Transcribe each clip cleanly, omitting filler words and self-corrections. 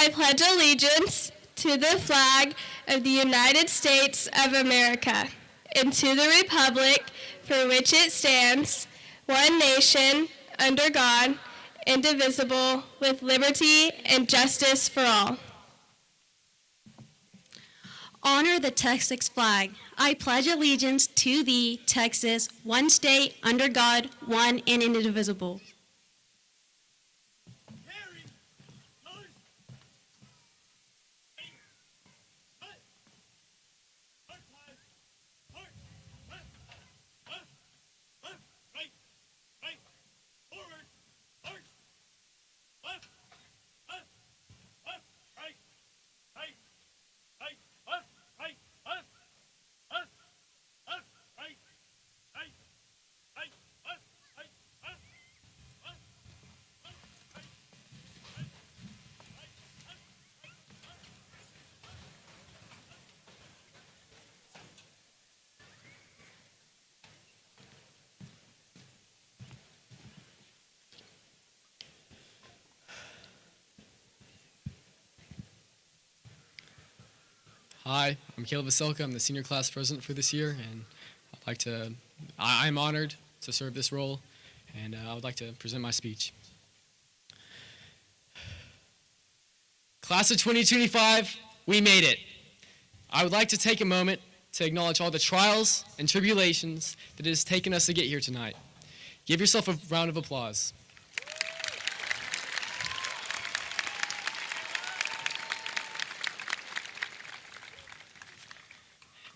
I pledge allegiance to the flag of the United States of America and to the republic for which it stands, one nation, under God, indivisible, with liberty and justice for all. Honor the Texas flag. I pledge allegiance to thee, Texas, one state, under God, one and indivisible. Hi, I'm Caleb Vasilka. I'm the senior class president for this year, and I'm honored to serve this role, and I would like to present my speech. Class of 2025, we made it. I would like to take a moment to acknowledge all the trials and tribulations that it has taken us to get here tonight. Give yourself a round of applause.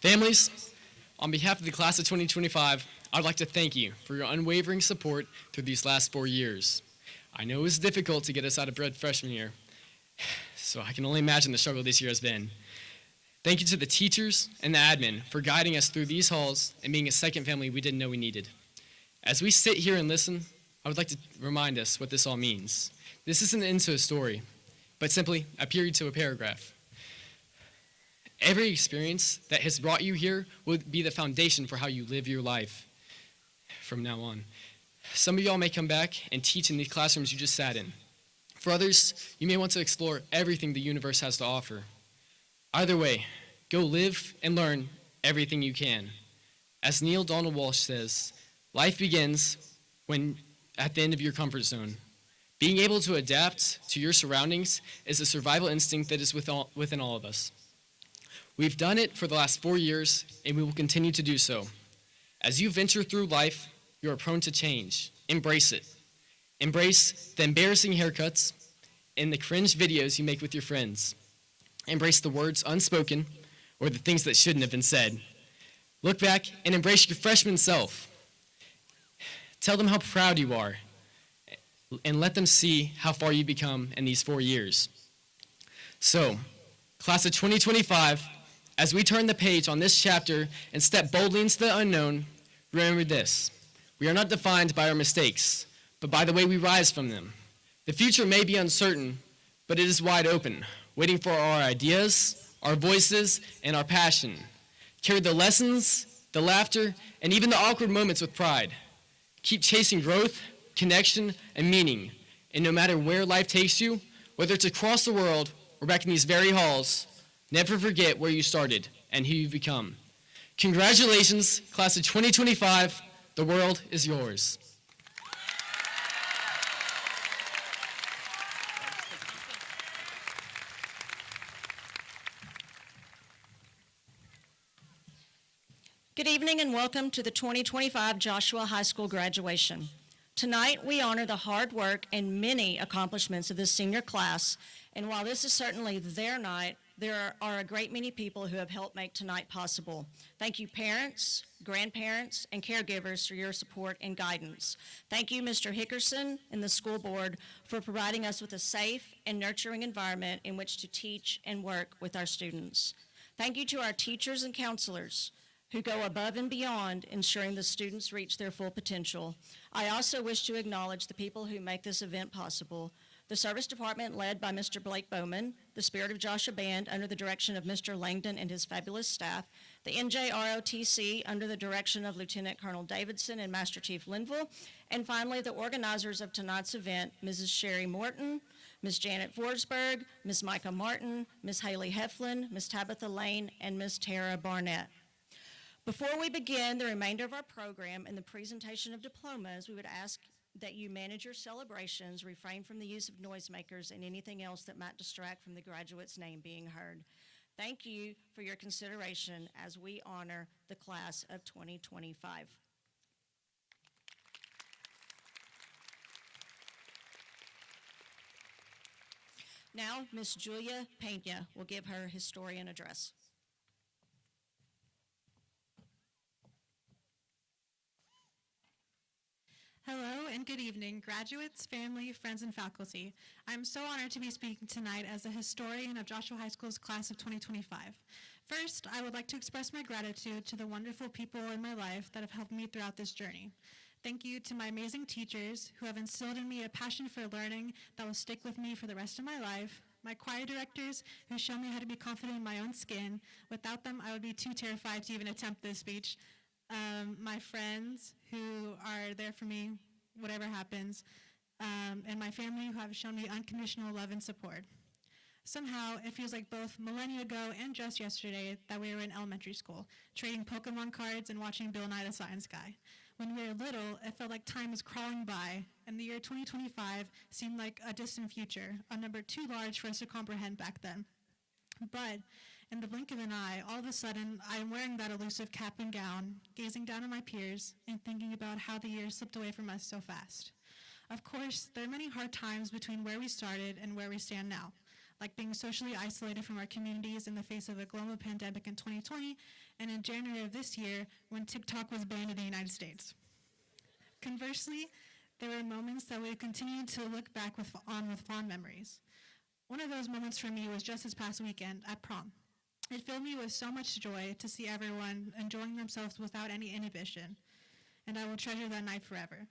Families, on behalf of the class of 2025, I'd like to thank you for your unwavering support through these last 4 years. I know it was difficult to get us out of bed freshman year, so I can only imagine the struggle this year has been. Thank you to the teachers and the admin for guiding us through these halls and being a second family we didn't know we needed. As we sit here and listen, I would like to remind us what this all means. This isn't an end to a story, but simply a period to a paragraph. Every experience that has brought you here will be the foundation for how you live your life from now on. Some of y'all may come back and teach in the classrooms you just sat in. For others, you may want to explore everything the universe has to offer. Either way, go live and learn everything you can. As Neil Donald Walsh says, life begins when at the end of your comfort zone. Being able to adapt to your surroundings is a survival instinct that is within all of us. We've done it for the last 4 years, and we will continue to do so. As you venture through life, you are prone to change. Embrace it. Embrace the embarrassing haircuts and the cringe videos you make with your friends. Embrace the words unspoken or the things that shouldn't have been said. Look back and embrace your freshman self. Tell them how proud you are, and let them see how far you've become in these 4 years. So, class of 2025, as we turn the page on this chapter and step boldly into the unknown, remember this: we are not defined by our mistakes, but by the way we rise from them. The future may be uncertain, but it is wide open, waiting for our ideas, our voices, and our passion. Carry the lessons, the laughter, and even the awkward moments with pride. Keep chasing growth, connection, and meaning. And no matter where life takes you, whether it's across the world or back in these very halls, never forget where you started and who you've become. Congratulations, class of 2025. The world is yours. Good evening and welcome to the 2025 Joshua High School graduation. Tonight, we honor the hard work and many accomplishments of this senior class, and while this is certainly their night, there are a great many people who have helped make tonight possible. Thank you, parents, grandparents, and caregivers for your support and guidance. Thank you, Mr. Hickerson and the school board for providing us with a safe and nurturing environment in which to teach and work with our students. Thank you to our teachers and counselors who go above and beyond ensuring the students reach their full potential. I also wish to acknowledge the people who make this event possible. The service department led by Mr. Blake Bowman, the Spirit of Joshua Band under the direction of Mr. Langdon and his fabulous staff, the NJROTC under the direction of Lieutenant Colonel Davidson and Master Chief Linville, and finally the organizers of tonight's event, Mrs. Sherry Morton, Ms. Janet Forsberg, Ms. Micah Martin, Ms. Haley Heflin, Ms. Tabitha Lane, and Ms. Tara Barnett. Before we begin the remainder of our program and the presentation of diplomas, we would ask that you manage your celebrations, refrain from the use of noisemakers and anything else that might distract from the graduate's name being heard. Thank you for your consideration as we honor the class of 2025. Now, Ms. Julia Pena will give her historian address. Hello and good evening, graduates, family, friends, and faculty. I'm so honored to be speaking tonight as a historian of Joshua High School's class of 2025. First, I would like to express my gratitude to the wonderful people in my life that have helped me throughout this journey. Thank you to my amazing teachers who have instilled in me a passion for learning that will stick with me for the rest of my life. My choir directors who show me how to be confident in my own skin. Without them, I would be too terrified to even attempt this speech. My friends who are there for me, whatever happens, and my family who have shown me unconditional love and support. Somehow, it feels like both millennia ago and just yesterday that we were in elementary school, trading Pokemon cards and watching Bill Nye the Science Guy. When we were little, it felt like time was crawling by, and the year 2025 seemed like a distant future, a number too large for us to comprehend back then. But in the blink of an eye, all of a sudden, I am wearing that elusive cap and gown, gazing down at my peers and thinking about how the years slipped away from us so fast. Of course, there are many hard times between where we started and where we stand now, like being socially isolated from our communities in the face of a global pandemic in 2020 and in January of this year when TikTok was banned in the United States. Conversely, there were moments that we continued to look back on with fond memories. One of those moments for me was just this past weekend at prom. It filled me with so much joy to see everyone enjoying themselves without any inhibition, and I will treasure that night forever.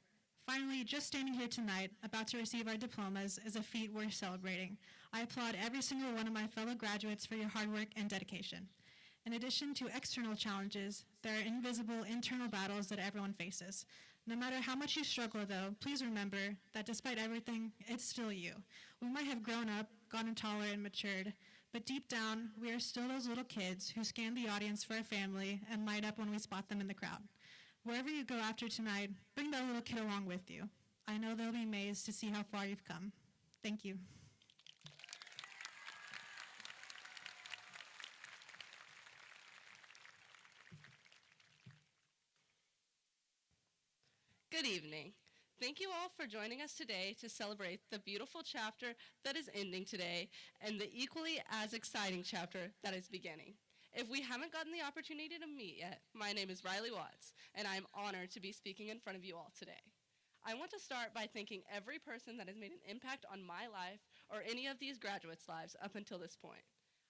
Finally, just standing here tonight, about to receive our diplomas, is a feat worth celebrating. I applaud every single one of my fellow graduates for your hard work and dedication. In addition to external challenges, there are invisible internal battles that everyone faces. No matter how much you struggle, though, please remember that despite everything, it's still you. We might have grown up, gotten taller, and matured, but deep down, we are still those little kids who scan the audience for our family and light up when we spot them in the crowd. Wherever you go after tonight, bring that little kid along with you. I know they'll be amazed to see how far you've come. Thank you. Good evening. Thank you all for joining us today to celebrate the beautiful chapter that is ending today and the equally as exciting chapter that is beginning. If we haven't gotten the opportunity to meet yet, my name is Riley Watts, and I'm honored to be speaking in front of you all today. I want to start by thanking every person that has made an impact on my life or any of these graduates' lives up until this point.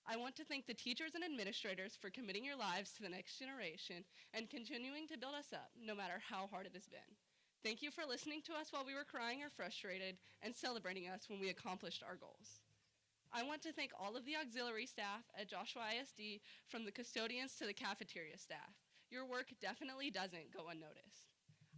I want to thank the teachers and administrators for committing your lives to the next generation and continuing to build us up, no matter how hard it has been. Thank you for listening to us while we were crying or frustrated and celebrating us when we accomplished our goals. I want to thank all of the auxiliary staff at Joshua ISD, from the custodians to the cafeteria staff. Your work definitely doesn't go unnoticed.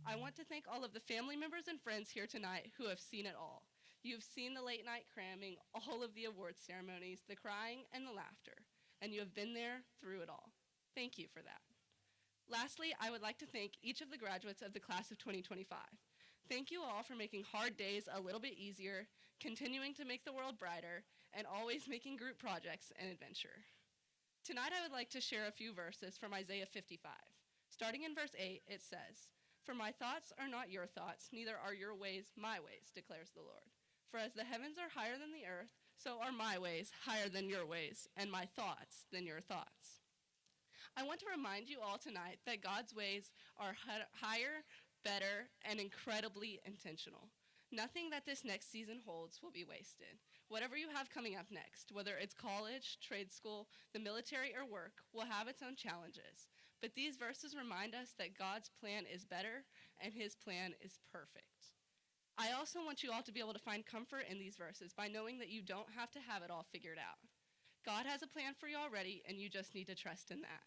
I want to thank all of the family members and friends here tonight who have seen it all. You've seen the late night cramming, all of the awards ceremonies, the crying, and the laughter, and you have been there through it all. Thank you for that. Lastly, I would like to thank each of the graduates of the class of 2025. Thank you all for making hard days a little bit easier, continuing to make the world brighter, and always making group projects an adventure. Tonight I would like to share a few verses from Isaiah 55. Starting in verse 8, it says, "For my thoughts are not your thoughts, neither are your ways my ways, declares the Lord. For as the heavens are higher than the earth, so are my ways higher than your ways, and my thoughts than your thoughts." I want to remind you all tonight that God's ways are higher, better, and incredibly intentional. Nothing that this next season holds will be wasted. Whatever you have coming up next, whether it's college, trade school, the military, or work, will have its own challenges. But these verses remind us that God's plan is better and his plan is perfect. I also want you all to be able to find comfort in these verses by knowing that you don't have to have it all figured out. God has a plan for you already, and you just need to trust in that.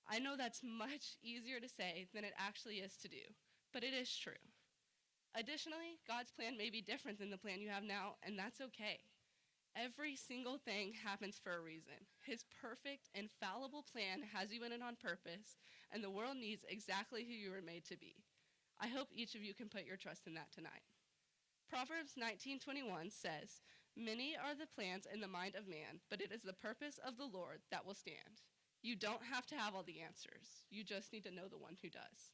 I know that's much easier to say than it actually is to do, but it is true. Additionally, God's plan may be different than the plan you have now, and that's okay. Every single thing happens for a reason. His perfect, infallible plan has you in it on purpose, and the world needs exactly who you were made to be. I hope each of you can put your trust in that tonight. Proverbs 19:21 says, "Many are the plans in the mind of man, but it is the purpose of the Lord that will stand." You don't have to have all the answers. You just need to know the one who does.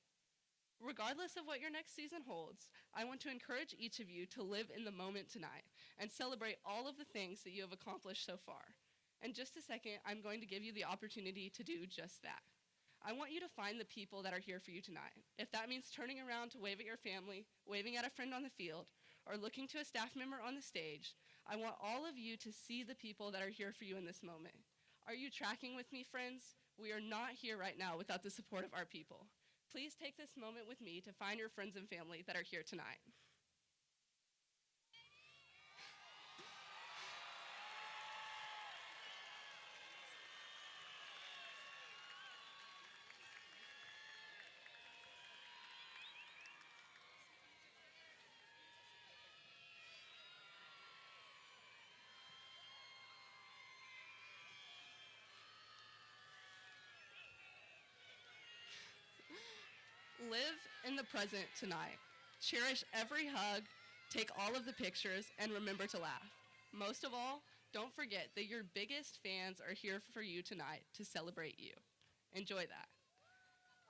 Regardless of what your next season holds, I want to encourage each of you to live in the moment tonight and celebrate all of the things that you have accomplished so far. In just a second, I'm going to give you the opportunity to do just that. I want you to find the people that are here for you tonight. If that means turning around to wave at your family, waving at a friend on the field, or looking to a staff member on the stage, I want all of you to see the people that are here for you in this moment. Are you tracking with me, friends? We are not here right now without the support of our people. Please take this moment with me to find your friends and family that are here tonight. Live in the present tonight. Cherish every hug, take all of the pictures, and remember to laugh. Most of all, don't forget that your biggest fans are here for you tonight to celebrate you. Enjoy that.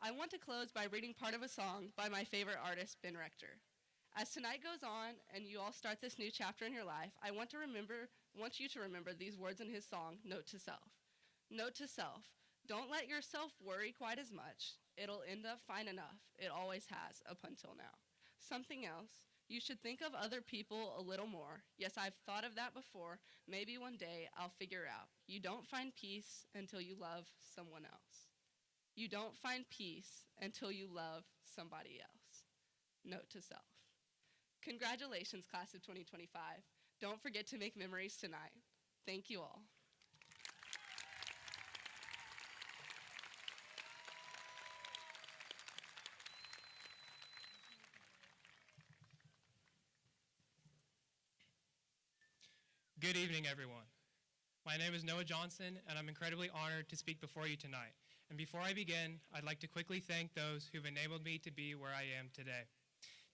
I want to close by reading part of a song by my favorite artist, Ben Rector. As tonight goes on and you all start this new chapter in your life, I want you to remember these words in his song, Note to Self. Note to self, don't let yourself worry quite as much. It'll end up fine enough. It always has up until now. Something else, you should think of other people a little more. Yes, I've thought of that before. Maybe one day I'll figure out. You don't find peace until you love someone else. You don't find peace until you love somebody else. Note to self. Congratulations, class of 2025. Don't forget to make memories tonight. Thank you all. Good evening, everyone. My name is Noah Johnson, and I'm incredibly honored to speak before you tonight. And before I begin, I'd like to quickly thank those who've enabled me to be where I am today.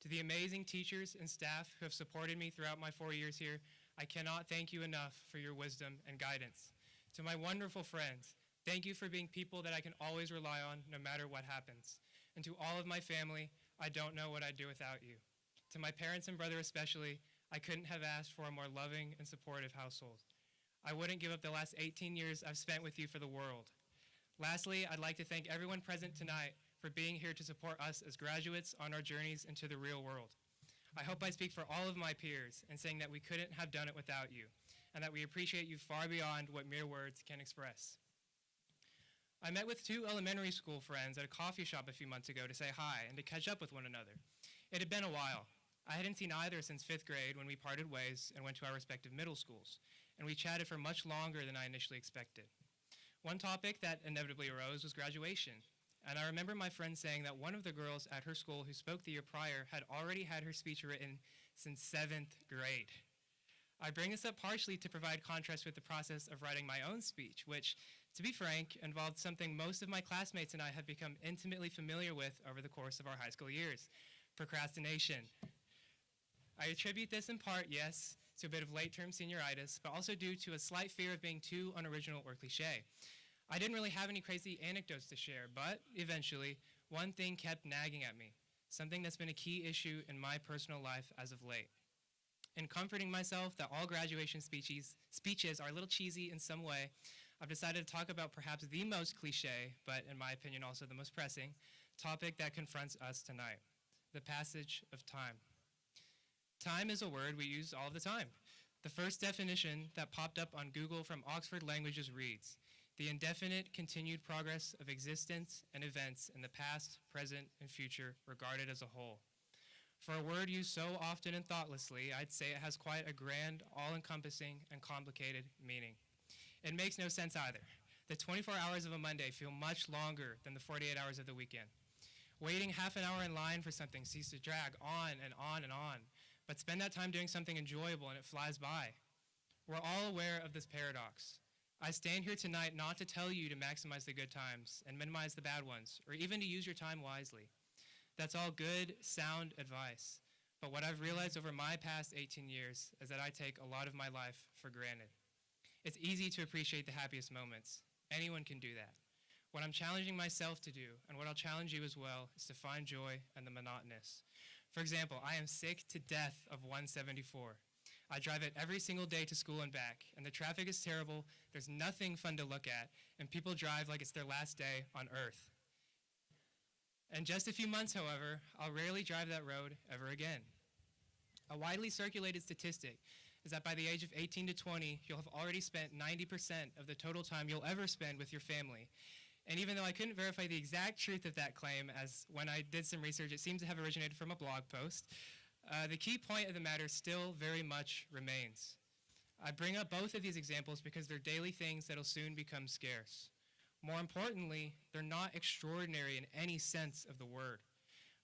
To the amazing teachers and staff who have supported me throughout my 4 years here, I cannot thank you enough for your wisdom and guidance. To my wonderful friends, thank you for being people that I can always rely on no matter what happens. And to all of my family, I don't know what I'd do without you. To my parents and brother especially, I couldn't have asked for a more loving and supportive household. I wouldn't give up the last 18 years I've spent with you for the world. Lastly, I'd like to thank everyone present tonight for being here to support us as graduates on our journeys into the real world. I hope I speak for all of my peers in saying that we couldn't have done it without you, and that we appreciate you far beyond what mere words can express. I met with 2 elementary school friends at a coffee shop a few months ago to say hi and to catch up with one another. It had been a while. I hadn't seen either since 5th grade when we parted ways and went to our respective middle schools, and we chatted for much longer than I initially expected. One topic that inevitably arose was graduation, and I remember my friend saying that one of the girls at her school who spoke the year prior had already had her speech written since 7th grade. I bring this up partially to provide contrast with the process of writing my own speech, which, to be frank, involved something most of my classmates and I have become intimately familiar with over the course of our high school years: procrastination. I attribute this in part, yes, to a bit of late-term senioritis, but also due to a slight fear of being too unoriginal or cliche. I didn't really have any crazy anecdotes to share, but eventually, one thing kept nagging at me, something that's been a key issue in my personal life as of late. In comforting myself that all graduation speeches are a little cheesy in some way, I've decided to talk about perhaps the most cliche, but in my opinion also the most pressing, topic that confronts us tonight: the passage of time. Time is a word we use all the time. The first definition that popped up on Google from Oxford Languages reads, "The indefinite continued progress of existence and events in the past, present, and future regarded as a whole." For a word used so often and thoughtlessly, I'd say it has quite a grand, all-encompassing, and complicated meaning. It makes no sense either. The 24 hours of a Monday feel much longer than the 48 hours of the weekend. Waiting half an hour in line for something seems to drag on and on and on, but spend that time doing something enjoyable and it flies by. We're all aware of this paradox. I stand here tonight not to tell you to maximize the good times and minimize the bad ones, or even to use your time wisely. That's all good, sound advice. But what I've realized over my past 18 years is that I take a lot of my life for granted. It's easy to appreciate the happiest moments. Anyone can do that. What I'm challenging myself to do, and what I'll challenge you as well, is to find joy in the monotonous. For example, I am sick to death of 174. I drive it every single day to school and back, and the traffic is terrible, there's nothing fun to look at, and people drive like it's their last day on earth. In just a few months, however, I'll rarely drive that road ever again. A widely circulated statistic is that by the age of 18 to 20, you'll have already spent 90% of the total time you'll ever spend with your family. And even though I couldn't verify the exact truth of that claim, as when I did some research, it seems to have originated from a blog post, the key point of the matter still very much remains. I bring up both of these examples because they're daily things that'll soon become scarce. More importantly, they're not extraordinary in any sense of the word.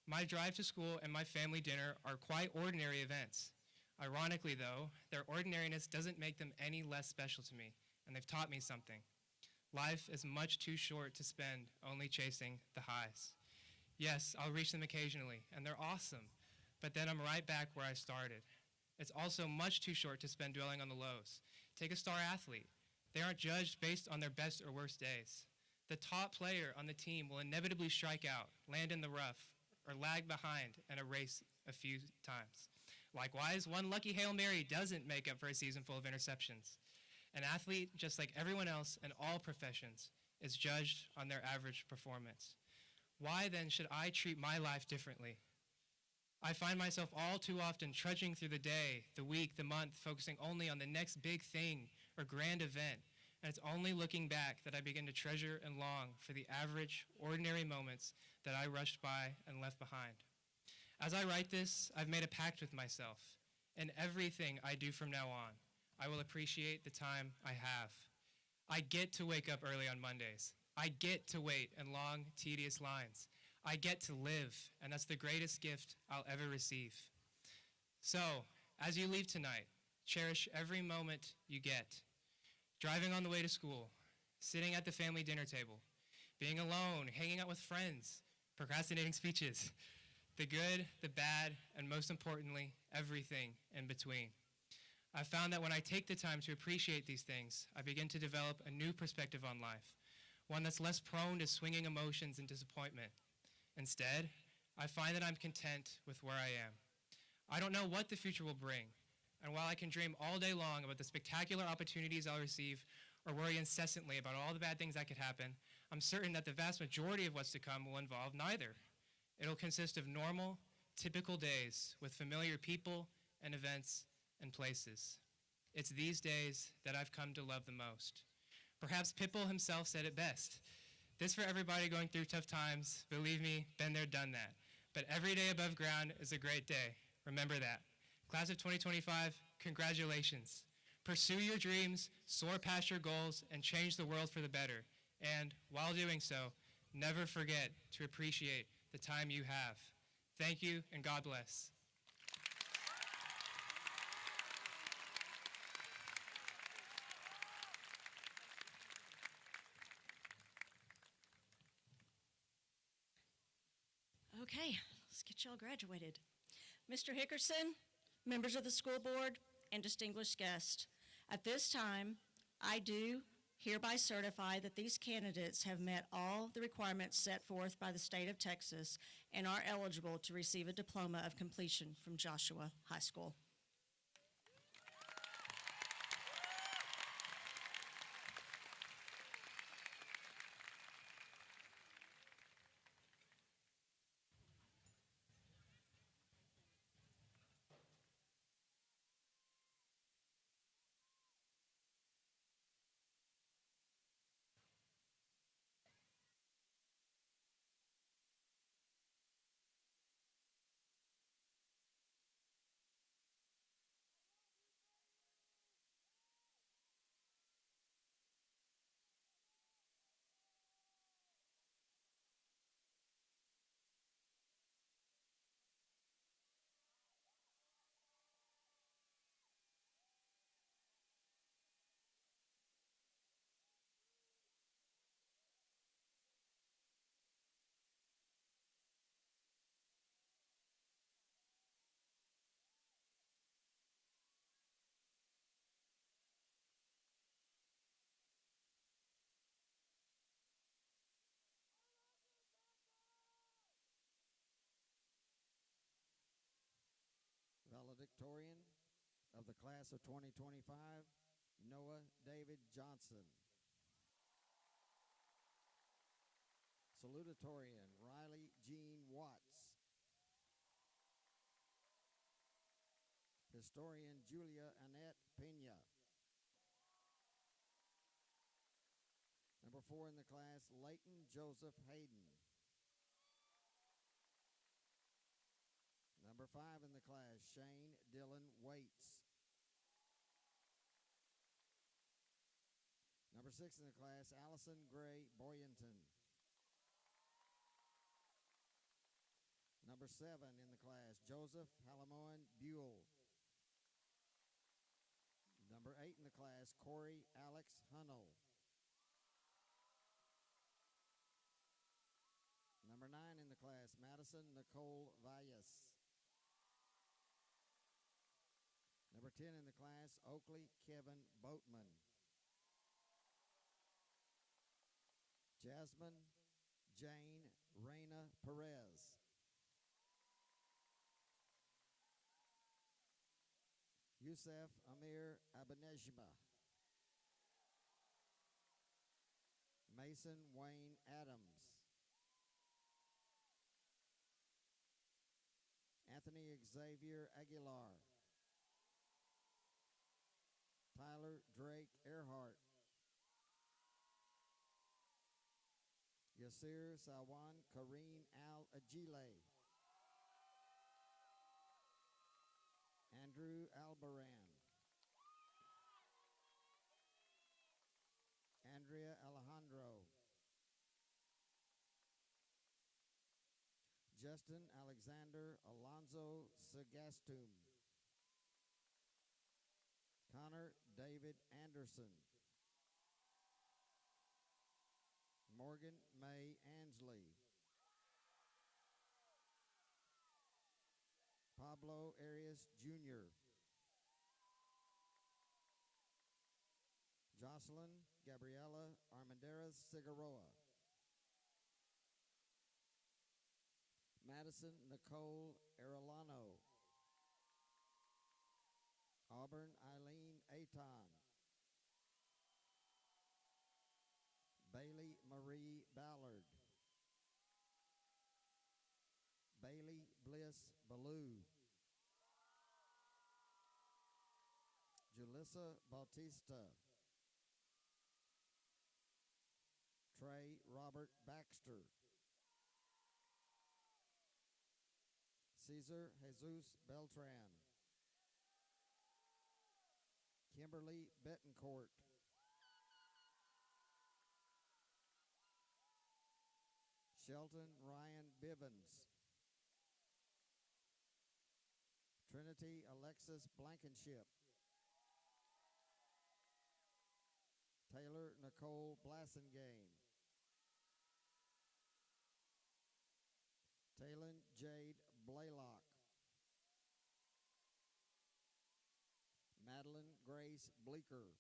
My drive to school and my family dinner are quite ordinary events. Ironically, though, their ordinariness doesn't make them any less special to me, and they've taught me something. Life is much too short to spend only chasing the highs. Yes, I'll reach them occasionally, and they're awesome, but then I'm right back where I started. It's also much too short to spend dwelling on the lows. Take a star athlete. They aren't judged based on their best or worst days. The top player on the team will inevitably strike out, land in the rough, or lag behind in a race a few times. Likewise, one lucky Hail Mary doesn't make up for a season full of interceptions. An athlete, just like everyone else in all professions, is judged on their average performance. Why then should I treat my life differently? I find myself all too often trudging through the day, the week, the month, focusing only on the next big thing or grand event, and it's only looking back that I begin to treasure and long for the average, ordinary moments that I rushed by and left behind. As I write this, I've made a pact with myself. In everything I do from now on, I will appreciate the time I have. I get to wake up early on Mondays. I get to wait in long, tedious lines. I get to live, and that's the greatest gift I'll ever receive. So, as you leave tonight, cherish every moment you get. Driving on the way to school, sitting at the family dinner table, being alone, hanging out with friends, procrastinating speeches, the good, the bad, and most importantly, everything in between. I've found that when I take the time to appreciate these things, I begin to develop a new perspective on life, one that's less prone to swinging emotions and disappointment. Instead, I find that I'm content with where I am. I don't know what the future will bring, and while I can dream all day long about the spectacular opportunities I'll receive or worry incessantly about all the bad things that could happen, I'm certain that the vast majority of what's to come will involve neither. It'll consist of normal, typical days with familiar people and events and places. It's these days that I've come to love the most. Perhaps Pitbull himself said it best. This for everybody going through tough times. Believe me, been there, done that. But every day above ground is a great day. Remember that. Class of 2025, congratulations. Pursue your dreams, soar past your goals, and change the world for the better. And while doing so, never forget to appreciate the time you have. Thank you, and God bless. Okay, let's get y'all graduated. Mr. Hickerson, members of the school board, and distinguished guests, at this time, I do hereby certify that these candidates have met all the requirements set forth by the state of Texas and are eligible to receive a diploma of completion from Joshua High School. salutatorian of the class of 2025, Noah David Johnson. Salutatorian, Riley Jean Watts. Historian, Julia Annette Pena. Number 4 in the class, Leighton Joseph Hayden. Number 5 in the class, Shane Dylan Waits. Number 6 in the class, Allison Gray Boyenton. Number 7 in the class, Joseph Halamoan Buell. Number 8 in the class, Corey Alex Hunnell. Number 9 in the class, Madison Nicole Valles. Number 10 in the class, Oakley Kevin Boatman. Jasmine Jane Reyna Perez. Yusef Amir Abanejma. Mason Wayne Adams. Anthony Xavier Aguilar. Tyler Drake Earhart. Yasir Sawan Kareem Al Ajile. Andrew Albaran. Andrea Alejandro. Justin Alexander Alonzo Sagastum. Connor David Anderson. Morgan May Ansley. Pablo Arias Jr. Jocelyn Gabriela Armendariz Figueroa. Madison Nicole Arellano. Auburn Eileen Aton. Bailey Marie Ballard. Bailey Bliss Ballou. Julissa Bautista. Trey Robert Baxter. Cesar Jesus Beltran. Kimberly Betancourt. Shelton Ryan Bivens. Trinity Alexis Blankenship. Taylor Nicole Blassingame. Taylon Jade Blaylock. Madeline Grace Bleeker.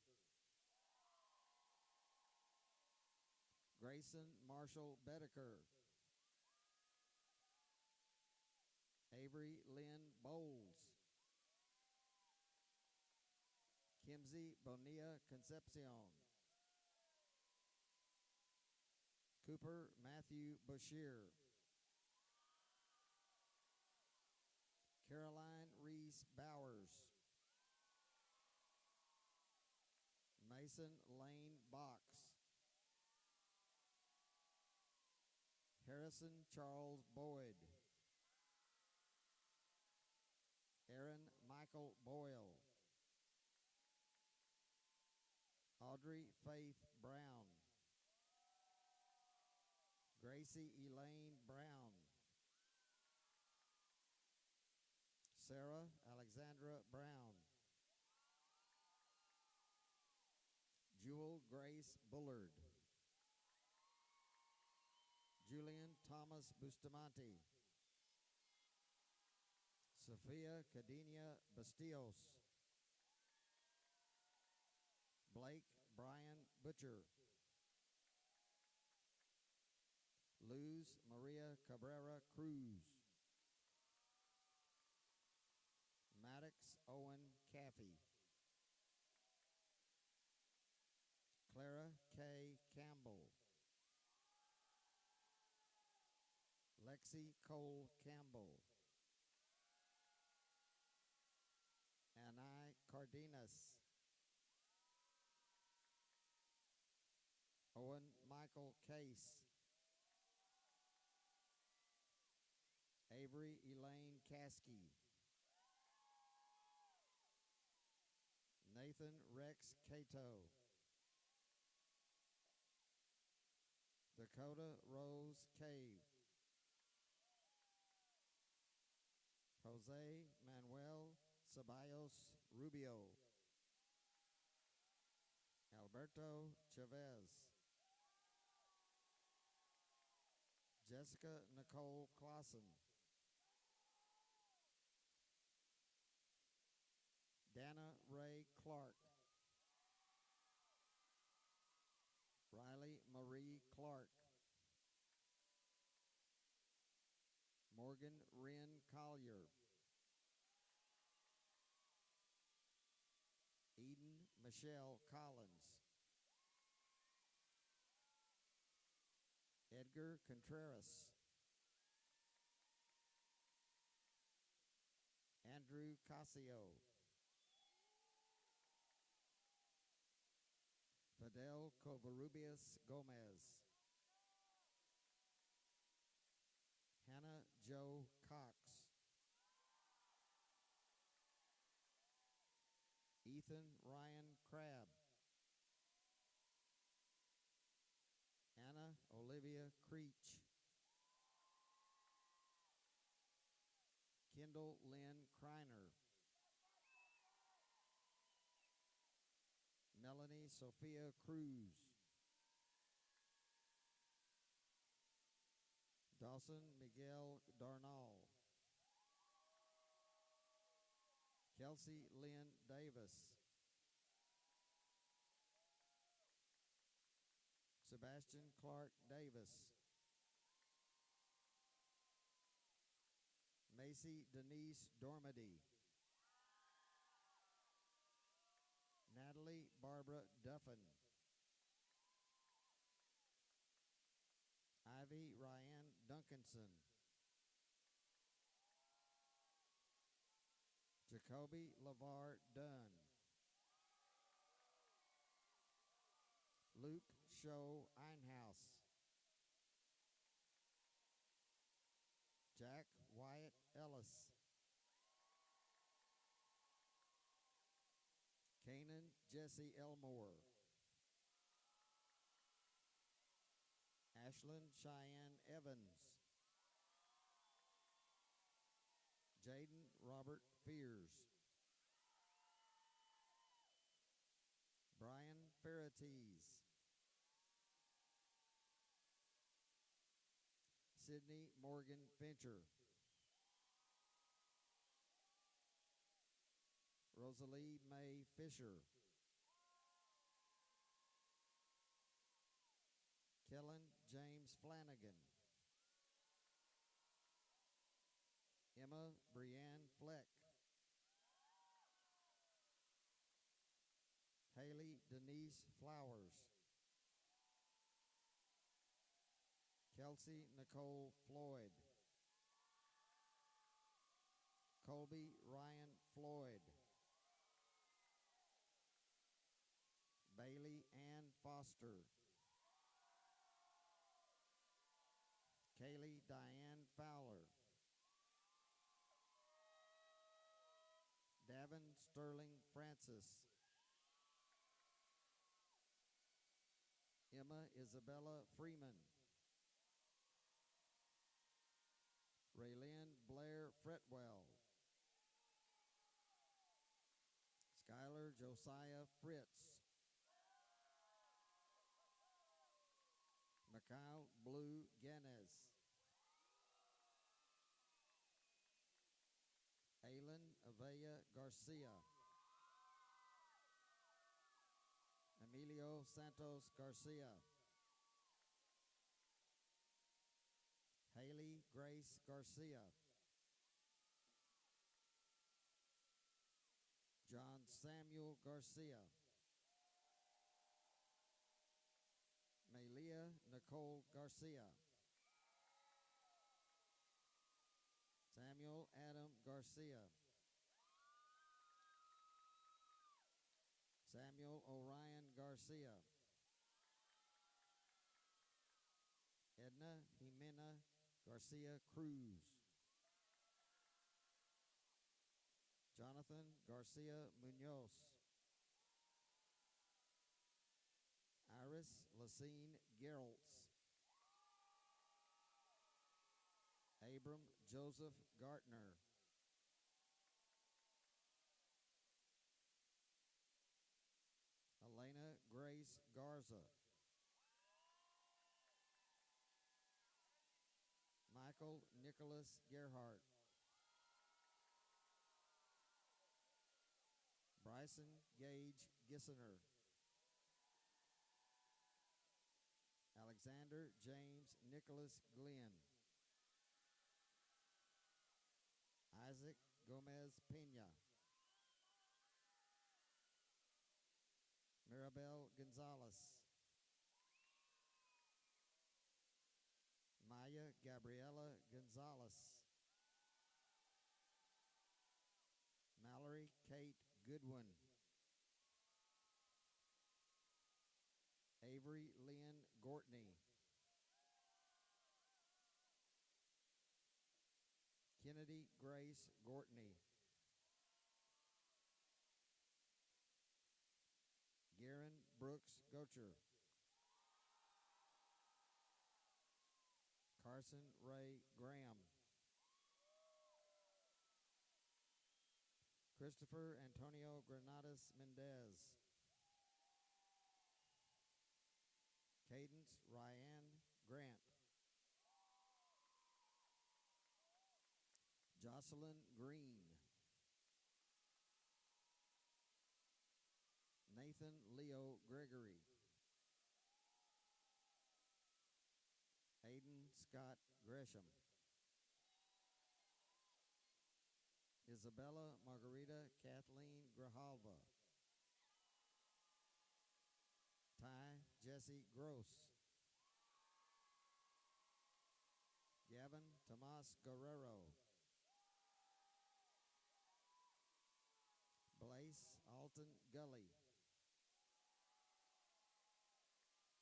Grayson Marshall Bedeker. Avery Lynn Bowles. Kimsey Bonilla Concepcion. Cooper Matthew Bashir. Caroline Reese Bowers. Mason Lane Box. Harrison Charles Boyd. Aaron Michael Boyle. Audrey Faith Brown. Gracie Elaine Brown. Sarah Alexandra Brown. Jewel Grace Bullard. Julian Thomas Bustamante. Sophia Cadenia Bastillos. Blake Brian Butcher. Luz Maria Cabrera Cruz. Maddox Caffey. Clara K. Campbell. Lexi Cole Campbell. Anai Cardenas. Owen Michael Case. Avery Elaine Caskey. Nathan Rex Cato. Dakota Rose Cave. Jose Manuel Ceballos Rubio. Alberto Chavez. Jessica Nicole Clausen. Dana Ray Clark. Riley Marie Clark. Morgan Wren Collier. Eden Michelle Collins. Edgar Contreras. Andrew Casio. Fidel Covarrubias Gomez. Hannah Jo Cox. Ethan Ryan Crabb. Anna Olivia Creech. Kendall Lynn Kreiner. Melanie Sophia Cruz. Dawson Miguel Darnall. Kelsey Lynn Davis. Sebastian Clark Davis. Macy Denise Dormady. Natalie Barbara Duffin. Ivy Ryan Duncanson. Jacoby LeVar Dunn. Luke Show Einhaus. Jack Wyatt Ellis. Kanan Jesse Elmore. Ashlyn Cheyenne Evans. Jaden Robert Fears. Brian Ferretes. Sydney Morgan Fincher. Rosalie Mae Fisher. Kellen James Flanagan. Emma Brianne Fleck. Haley Denise Flowers. Kelsey Nicole Floyd. Colby Ryan Floyd. Bailey Ann Foster. Kaylee Diane Fowler. Davin Sterling Francis. Emma Isabella Freeman. Raylynn Blair Fretwell. Skylar Josiah Fritz. Mikhail Blue Ganes. Aylin Avella Garcia. Emilio Santos Garcia. Haley Grace Garcia. John Samuel Garcia. Melia Nicole Garcia. Samuel Adam Garcia. Samuel Orion Garcia. Edna Jimena Garcia Cruz. Jonathan Garcia Munoz. Iris Lacine Geraltz. Abram Joseph Gartner. Elena Grace Garza. Michael Nicholas Gerhardt. Bryson Gage Gissener. Alexander James Nicholas Glenn. Isaac Gomez Pena. Mirabel Gonzalez. Maya Gabriela Gonzalez. Mallory Kate Goodwin. Avery Lynn Gortney. Kennedy Grace Gortney. Garen Brooks Gocher. Carson Ray Graham. Christopher Antonio Granados Mendez. Cadence Ryan Grant. Jocelyn Green. Nathan Leo Gregory. Aiden Scott Gresham. Isabella Margarita Kathleen Grijalva. Ty Jesse Gross. Gavin Tomas Guerrero. Blaise Alton Gully.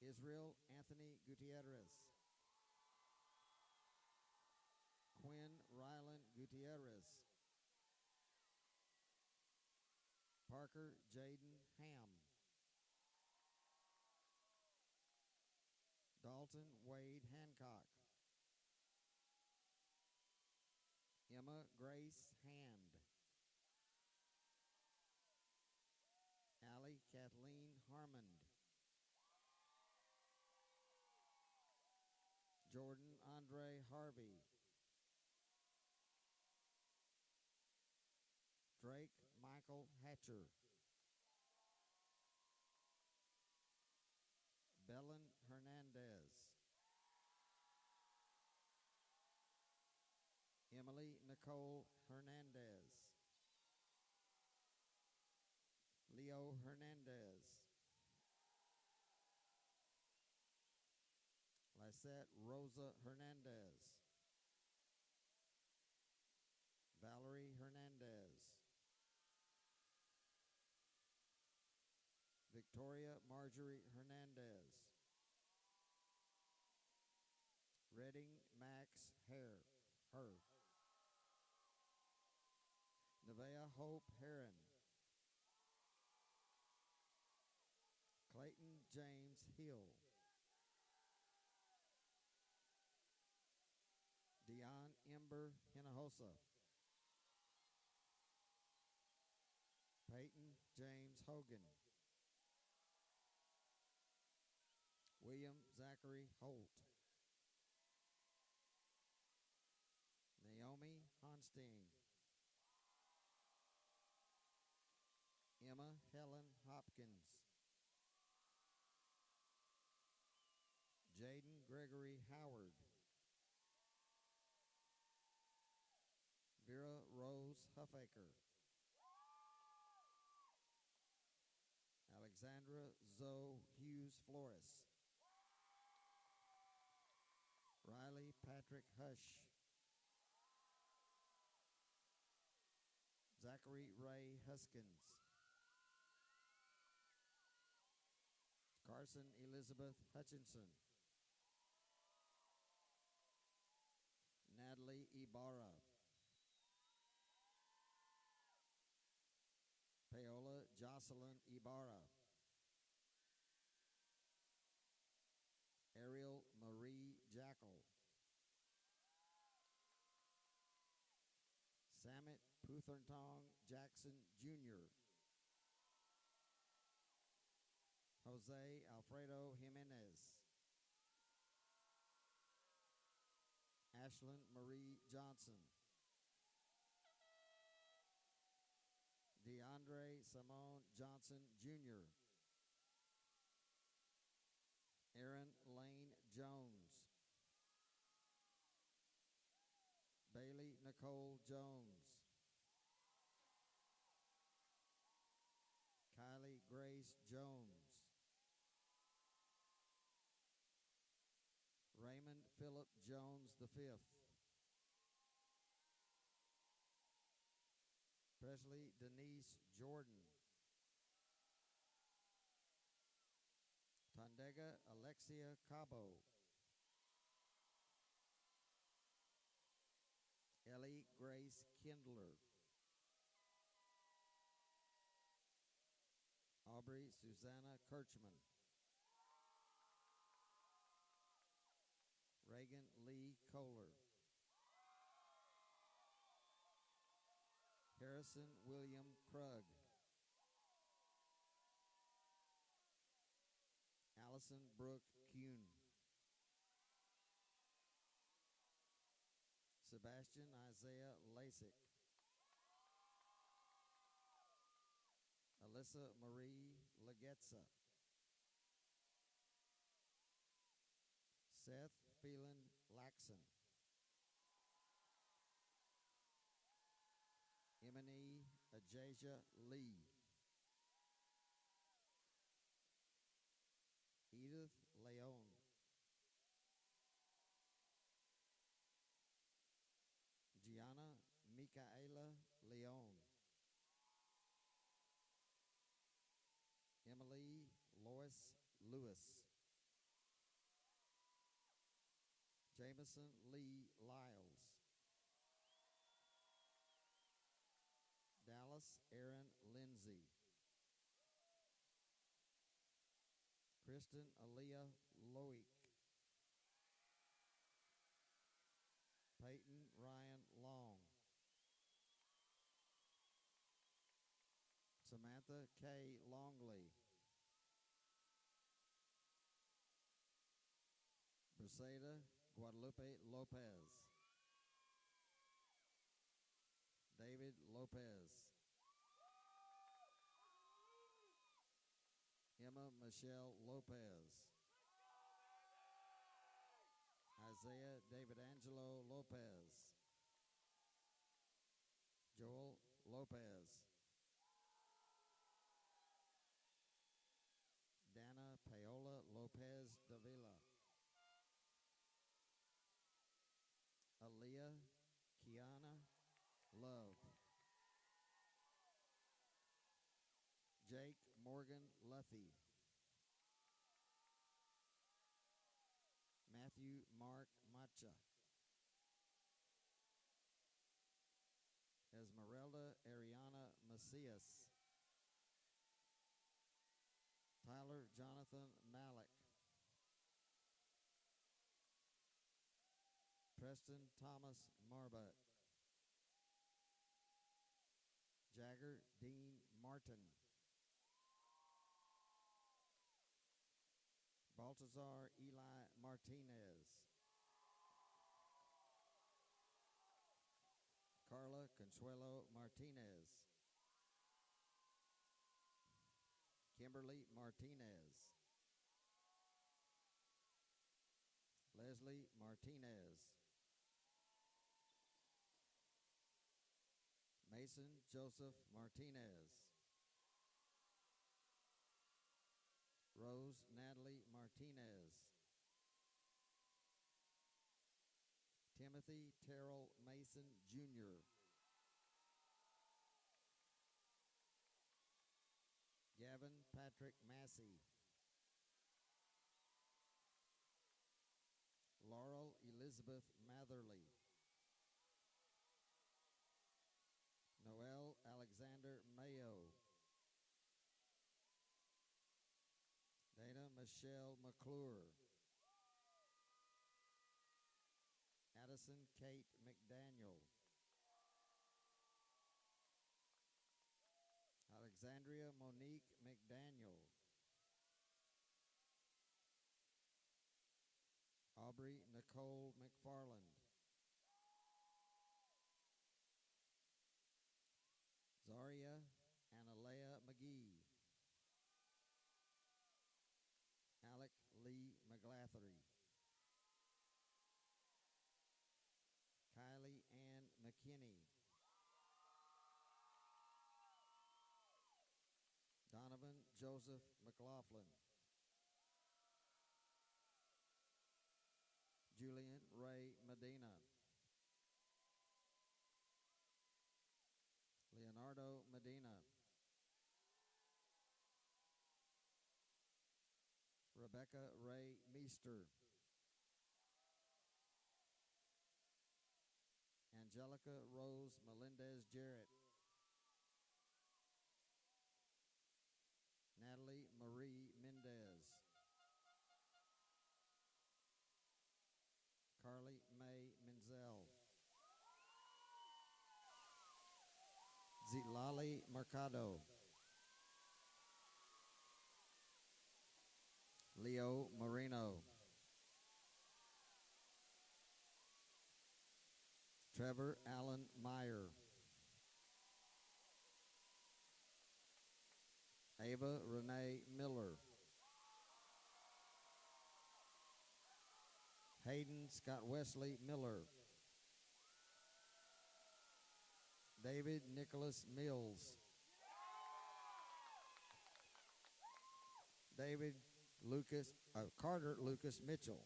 Israel Anthony Gutierrez. Quinn Ryland Gutierrez. Parker Jaden Ham. Dalton Wade Hancock. Emma Grace Hand. Allie Kathleen Harmond. Jordan Andre Harvey. Drake Michael Hatcher. Belen Hernandez. Emily Nicole Hernandez. Leo Hernandez. Lysette Rosa Hernandez. Valerie Hernandez. Victoria Marjorie Hernandez. Redding Max Her. Nevaeh Hope Heron. Clayton James Hill. Dion Ember Hinojosa. Peyton James Hogan. William Zachary Holt. Naomi Honstein. Emma Helen Hopkins. Jaden Gregory Howard. Vera Rose Huffaker. Cassandra Zoe Hughes Flores. Riley Patrick Hush. Zachary Ray Huskins. Carson Elizabeth Hutchinson. Natalie Ibarra. Paola Jocelyn Ibarra. Ariel Marie Jackal. Samit Putherntong Jackson Jr. Jose Alfredo Jimenez. Ashlyn Marie Johnson. DeAndre Simone Johnson Jr. Aaron Lane Jones. Bailey Nicole Jones. Kylie Grace Jones. Raymond Phillip Jones V. Presley Denise Jordan. Tandega Alexia Cabo. Ellie Grace Kindler. Aubrey Susanna Kirchman. Reagan Lee Kohler. Harrison William Krug. Allison Brooke Kuhn. Sebastian Isaiah Lasik. Alyssa Marie Legetza. Seth Phelan Laxon. Emily Ajasia Lee. Edith Leon. Gianna Micaela Leon. Emily Lois Lewis. Jameson Lee Lyles. Dallas Aaron Lindsay. Kristen Aaliyah Loic. Peyton Ryan Long. Samantha K. Longley. Briseida Guadalupe Lopez. David Lopez. Emma Michelle Lopez. Isaiah David Angelo Lopez. Joel Lopez. Dana Paola Lopez Davila. Aaliyah Kiana Love. Jake Morgan Luffy. Matthew Mark Macha. Esmeralda Ariana Macias. Tyler Jonathan Malik. Preston Thomas Marbutt. Jagger Dean Martin. Baltazar Eli Martinez. Carla Consuelo Martinez. Kimberly Martinez. Leslie Martinez. Mason Joseph Martinez. Rose Natalie Martinez. Timothy Terrell Mason, Jr. Gavin Patrick Massey. Laurel Elizabeth Matherly. Noel Alexander Mayo. Dana Michelle McClure. Addison Kate McDaniel. Alexandria Monique McDaniel. Aubrey Nicole McFarland. Zaria Analea McGee. Alec Lee McGlathery. Kylie Ann McKinney. Donovan Joseph McLaughlin. Julian Ray Medina. Leonardo Medina. Rebecca Ray Meester. Angelica Rose Melendez Jarrett. Natalie Marie Mendez. Carly Mae Menzel. Zilali Mercado. Leo Marino. Trevor Allen Meyer. Ava Renee Miller. Hayden Scott Wesley Miller. David Nicholas Mills. David Lucas Carter Lucas Mitchell.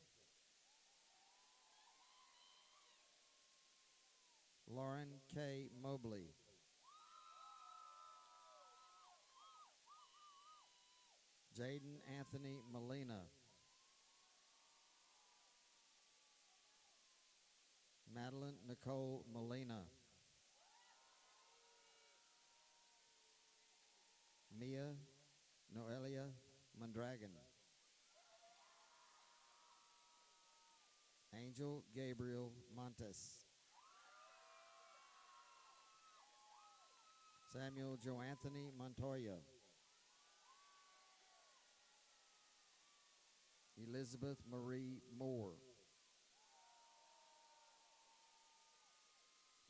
Lauren K. Mobley. Jaden Anthony Molina. Madeline Nicole Molina. Mia Noelia Mondragon. Angel Gabriel Montes. Samuel Joanthony Montoya. Elizabeth Marie Moore.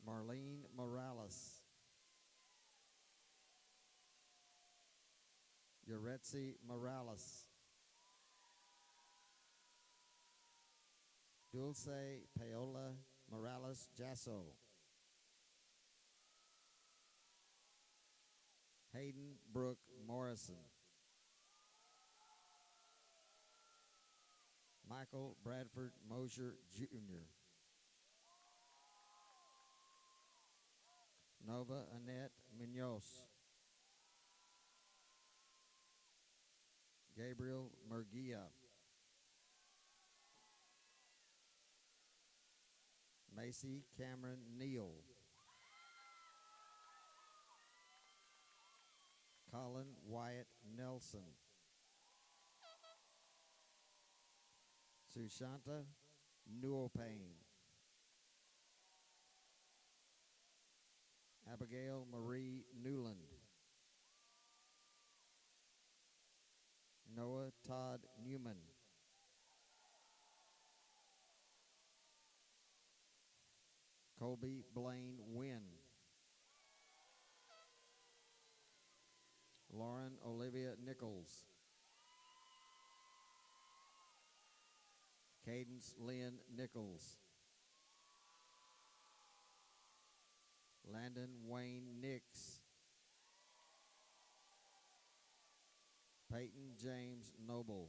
Marlene Morales. Yoretzi Morales. Dulce Paola Morales Jasso. Hayden Brooke Morrison. Michael Bradford Mosier Jr. Nova Annette Munoz. Gabriel Murguia. Macy Cameron Neal. Colin Wyatt Nelson. Sushanta Newelpayne. Abigail Marie Newland. Noah Todd Newman. Colby Blaine Wynn. Lauren Olivia Nichols. Cadence Lynn Nichols. Landon Wayne Nix. Peyton James Noble.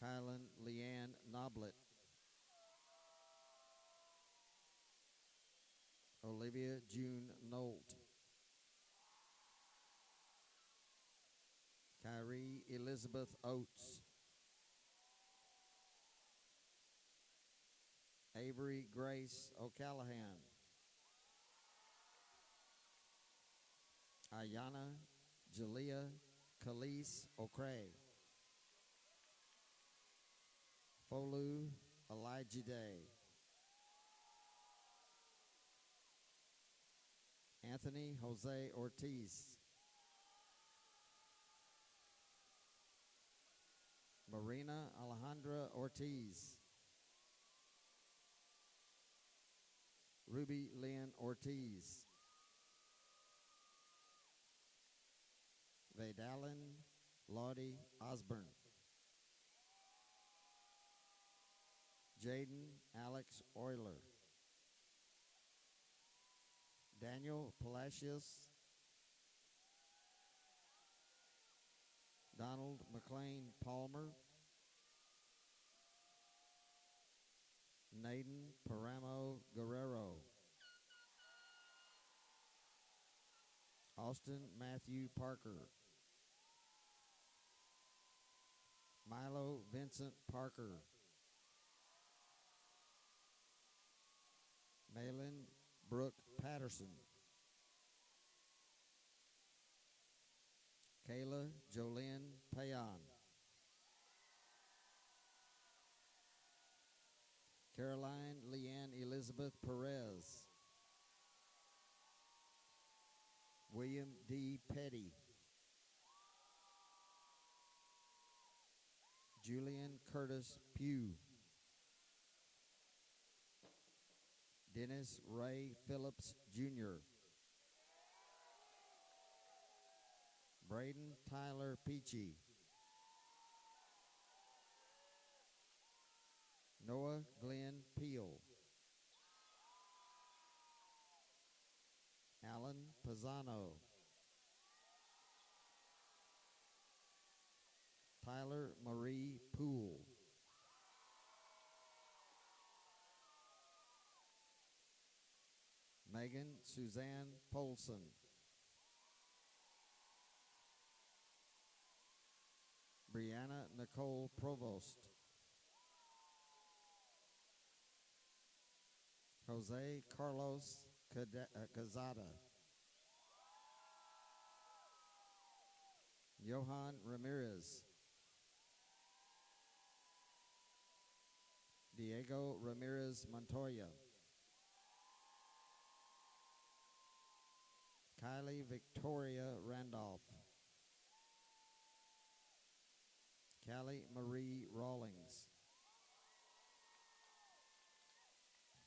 Kylan Leanne Noblet. Olivia June Nolt. Kyrie Elizabeth Oates. Avery Grace O'Callahan. Ayana Jalea Khalees O'Cray. Folu Elijah Day. Anthony Jose Ortiz. Marina Alejandra Ortiz. Ruby Lynn Ortiz. Vadalin Lottie Osborne. Jaden Alex Euler. Daniel Palacios. Donald McLean Palmer. Naden Paramo Guerrero. Austin Matthew Parker. Milo Vincent Parker. Malin Brooke Patterson. Kayla Jolynn Payon. Caroline Leanne Elizabeth Perez. William D. Petty. Julian Curtis Pugh. Dennis Ray Phillips Jr. Braden Tyler Peachy. Noah Glenn Peel. Alan Pisano. Tyler Marie Poole. Megan Suzanne Polson. Brianna Nicole Provost. Jose Carlos Cazada. Johan Ramirez. Diego Ramirez Montoya. Kylie Victoria Randolph. Callie Marie Rawlings.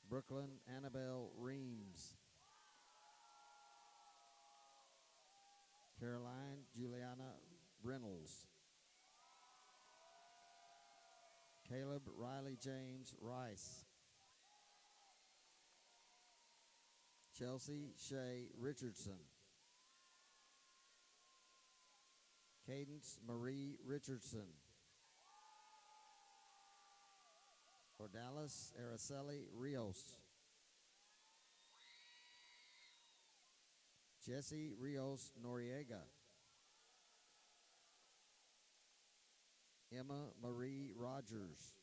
Brooklyn Annabelle Reams. Caroline Juliana Reynolds. Caleb Riley James Rice. Chelsea Shea Richardson. Cadence Marie Richardson. Odalis Araceli Rios. Jesse Rios Noriega. Emma Marie Rogers.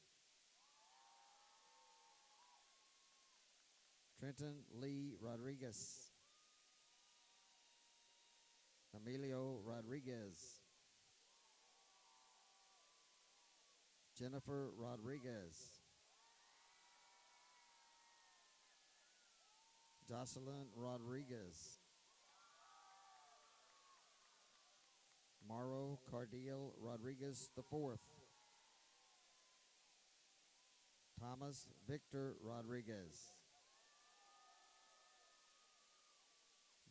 Trenton Lee Rodriguez. Emilio Rodriguez. Jennifer Rodriguez. Jocelyn Rodriguez. Mauro Cardiel Rodriguez IV. Thomas Victor Rodriguez.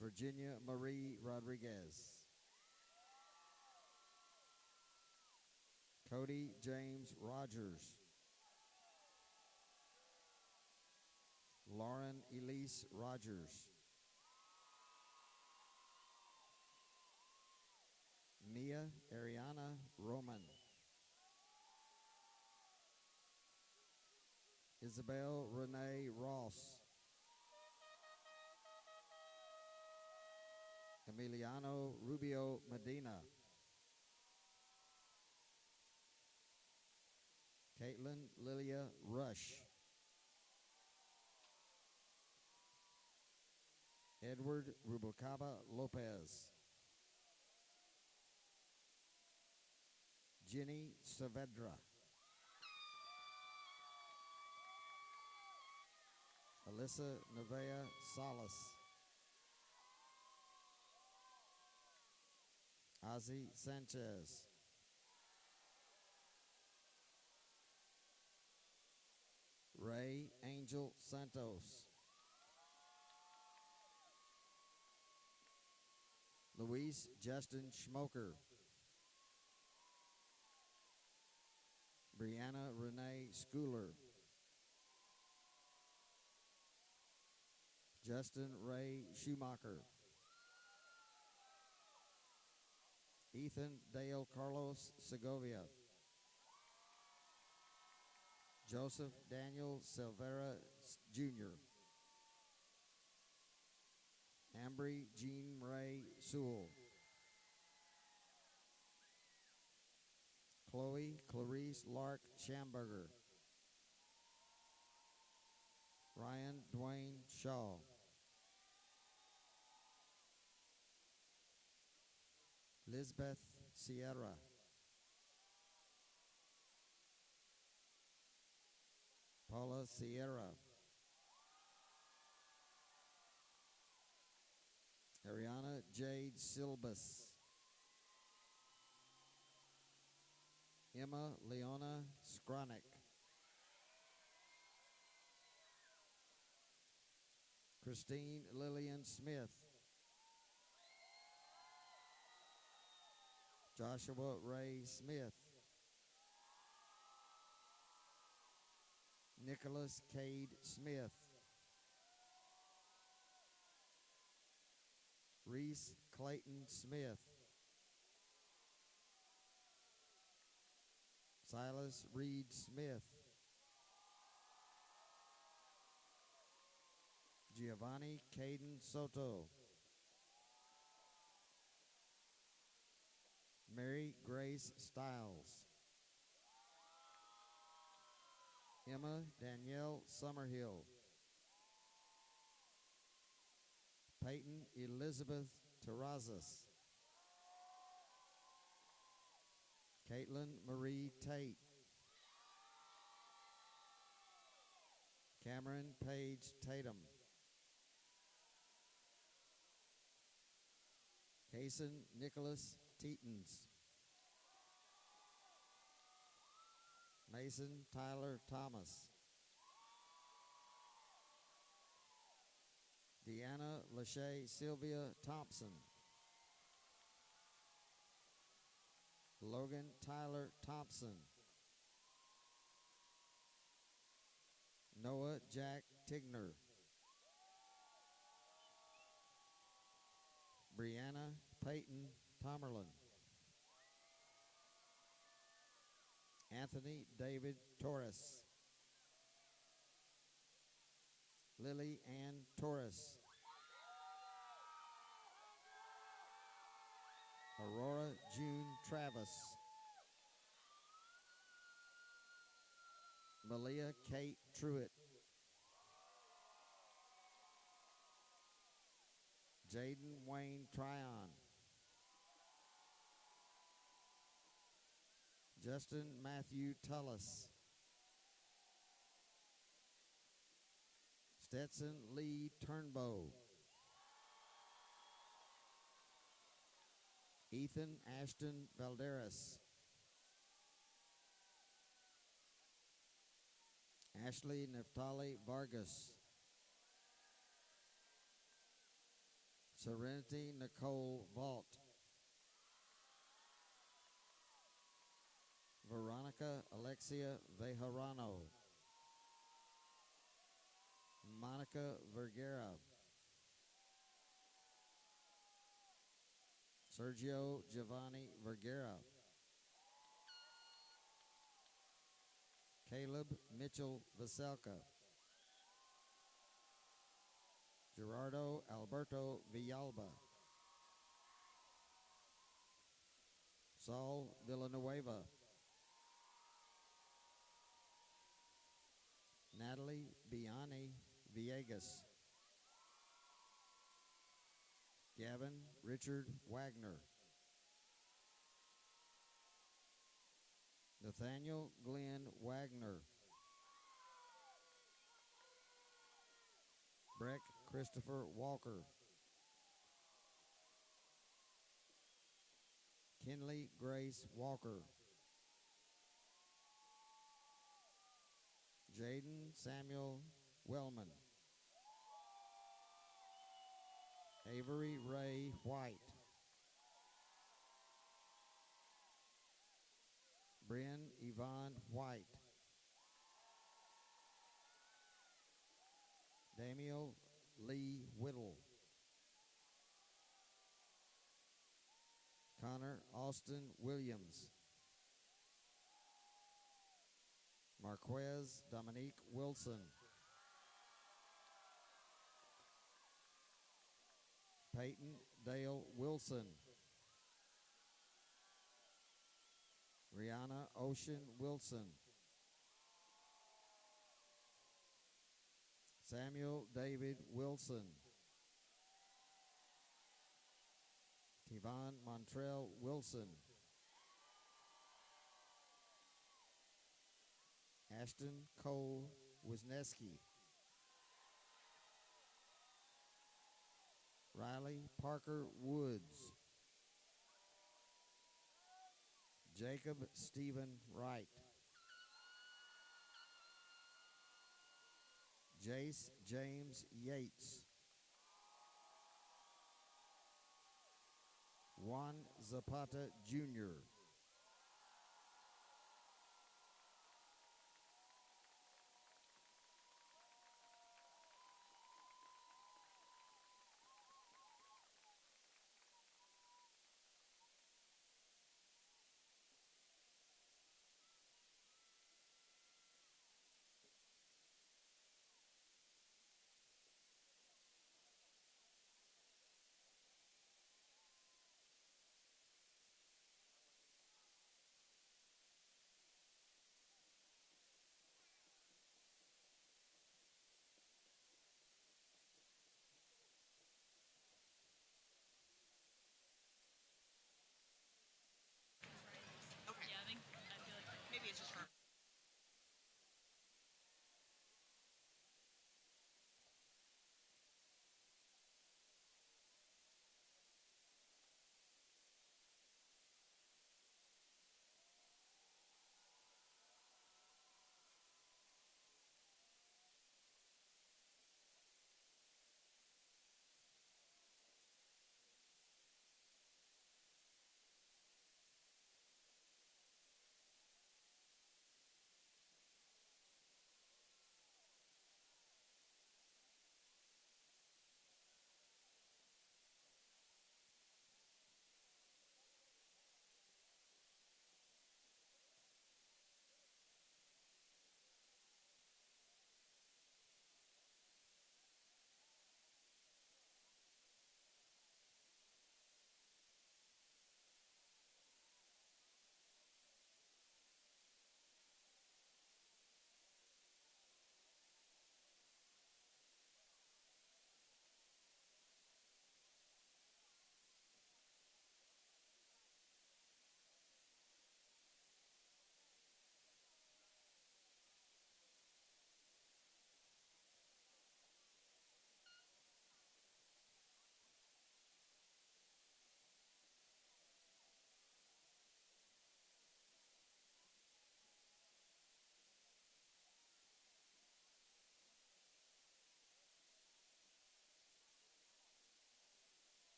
Virginia Marie Rodriguez. Cody James Rogers. Lauren Elise Rogers. Mia Ariana Roman. Isabel Renee Ross. Emiliano Rubio Medina. Caitlin Lilia Rush. Edward Rubalcaba Lopez. Jenny Saavedra. Alyssa Nevea Salas. Ozzy Sanchez. Ray Angel Santos. Luis Justin Schmoker. Brianna Renee Schooler. Justin Ray Schumacher. Ethan Dale Carlos Segovia. Joseph Daniel Silvera Jr. Ambry Jean Ray Sewell. Chloe Clarice Lark Schamberger. Ryan Dwayne Shaw. Lisbeth Sierra. Paula Sierra. Ariana Jade Silbus. Emma Leona Skronik. Christine Lillian Smith. Joshua Ray Smith. Nicholas Cade Smith. Reese Clayton Smith. Silas Reed Smith. Giovanni Caden Soto. Mary Grace Stiles. Emma Danielle Summerhill. Peyton Elizabeth Terrazas. Caitlin Marie Tate. Cameron Page Tatum. Kason Nicholas Teetons. Mason Tyler Thomas. Deanna Lachey Sylvia Thompson. Logan Tyler Thompson. Noah Jack Tigner. Brianna Peyton Tomerlin. Anthony David Torres. Lily Ann Torres. Aurora June Travis. Malia Kate Truitt. Jaden Wayne Tryon. Justin Matthew Tullis. Stetson Lee Turnbow. Ethan Ashton Valderas. Ashley Neftali Vargas. Serenity Nicole Vault. Veronica Alexia Vejarano. Monica Vergara. Sergio Giovanni Vergara, Caleb Mitchell Vaselka, Gerardo Alberto Villalba, Saul Villanueva, Natalie Biani Villegas, Gavin Richard Wagner, Nathaniel Glenn Wagner, Breck Christopher Walker, Kinley Grace Walker, Jaden Samuel Wellman, Avery Ray White, Bryn Yvonne White, Damiel Lee Whittle, Connor Austin Williams, Marquez Dominique Wilson, Peyton Dale Wilson, Rihanna Ocean Wilson, Samuel David Wilson, Tivon Montrell Wilson, Ashton Cole Wisniewski, Riley Parker Woods, Jacob Stephen Wright, Jace James Yates, Juan Zapata Jr.,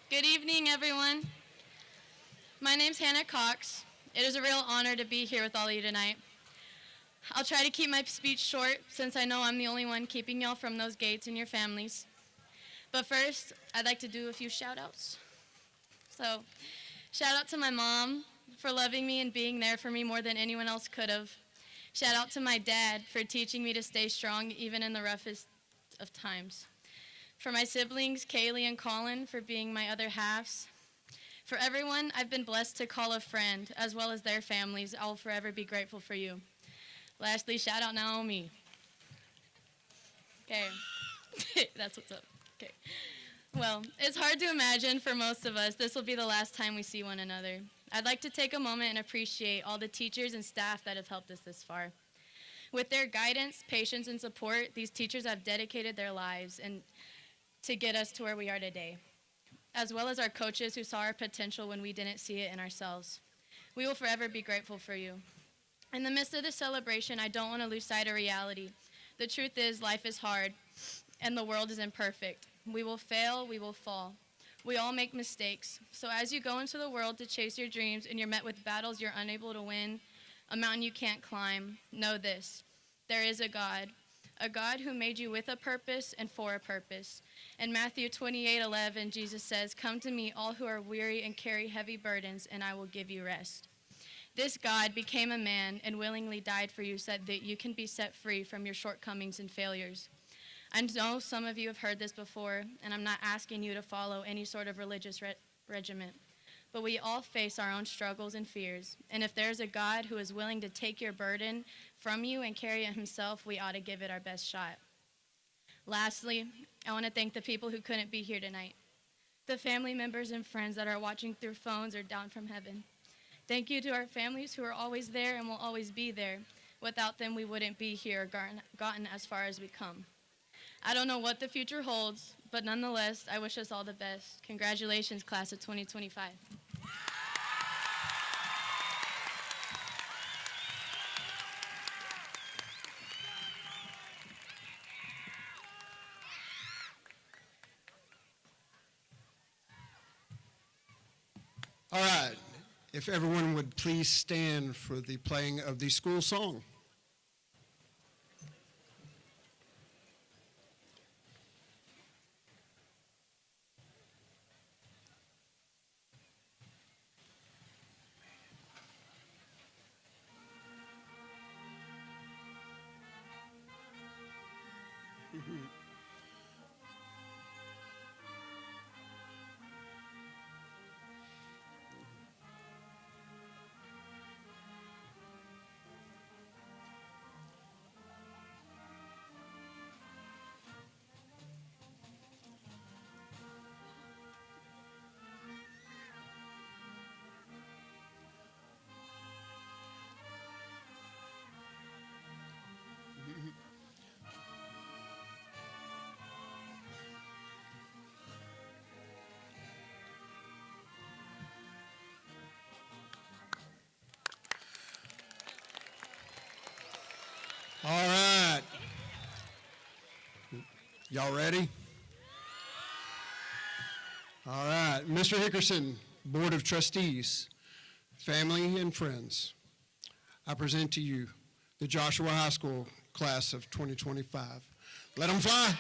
Good evening, everyone. My name's Hannah Cox. It is a real honor to be here with all of you tonight. I'll try to keep my speech short since I know I'm the only one keeping y'all from those gates and your families. But first, I'd like to do a few shout-outs. So, shout out to my mom for loving me and being there for me more than anyone else could have. Shout out to my dad for teaching me to stay strong even in the roughest of times. For my siblings, Kaylee and Colin, for being my other halves. For everyone I've been blessed to call a friend, as well as their families, I'll forever be grateful for you. Lastly, shout out Naomi. Okay, that's what's up. Okay. Well, it's hard to imagine for most of us this will be the last time we see one another. I'd like to take a moment and appreciate all the teachers and staff that have helped us this far. With their guidance, patience, and support, these teachers have dedicated their lives and to get us to where we are today, as well as our coaches who saw our potential when we didn't see it in ourselves. We will forever be grateful for you. In the midst of this celebration, I don't want to lose sight of reality. The truth is, life is hard, and the world is imperfect. We will fail, we will fall. We all make mistakes. So as you go into the world to chase your dreams and you're met with battles you're unable to win, a mountain you can't climb, know this: there is a God who made you with a purpose and for a purpose. In Matthew 28:11, Jesus says, "Come to me, all who are weary and carry heavy burdens, and I will give you rest." This God became a man and willingly died for you so that you can be set free from your shortcomings and failures. I know some of you have heard this before, and I'm not asking you to follow any sort of religious regimen. But we all face our own struggles and fears, and if there's a God who is willing to take your burden from you and carry it himself, we ought to give it our best shot. Lastly, I want to thank the people who couldn't be here tonight, the family members and friends that are watching through phones or down from heaven. Thank you to our families who are always there and will always be there. Without them, we wouldn't be here or gotten as far as we come. I don't know what the future holds, but nonetheless, I wish us all the best. Congratulations, class of 2025. All right, if everyone would please stand for the playing of the school song. All right. Y'all ready? All right. Mr. Hickerson, Board of Trustees, family and friends, I present to you the Joshua High School class of 2025. Let them fly.